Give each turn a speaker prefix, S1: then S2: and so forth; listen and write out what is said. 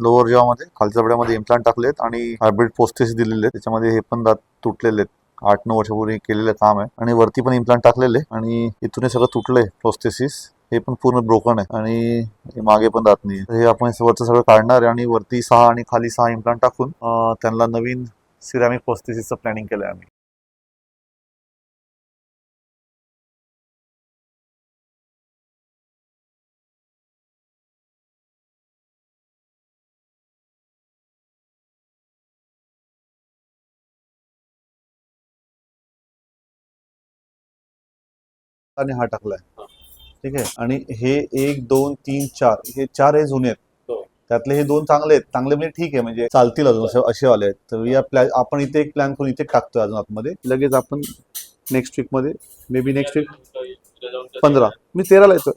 S1: Lower जॉमध्ये खालच्या बड्यामध्ये implant टाकलेत आणि हायब्रिड पोस्टेस दिलेले आहेत. त्याच्यामध्ये हे पण दात तुटलेले आहेत. 8-9 वर्षापूर्वी केलेलं काम आहे आणि वरती पण इम्प्लांट टाकलेले आणि इथून हे सगळं तुटलंय प्रोस्थेसिस. हे पण पूर्ण ब्रोकन आहे आणि मागे पण दात नाही. हे आपण वरचं सगळं काढणार आहे आणि वरती 6 आणि खाली 6 इम्प्लांट टाकून त्यांना नवीन सिरॅमिक प्रोस्थेसिसचं प्लॅनिंग केलंय आम्ही. आणि हा टाकलाय. ठीक आहे. आणि हे 1, 2, 3, 4 हे 4 हे जुने आहेत. त्यातले हे 2 चांगले आहेत. चांगले म्हणजे ठीक आहे, म्हणजे चालतील अजून असे वाले आहेत. तर या आपण इथे एक प्लॅन करून इथे टाकतोय अजून आतमध्ये. लगेच आपण नेक्स्ट वीक मध्ये मे बी नेक्स्ट वीक 15 मी 13ला येतो.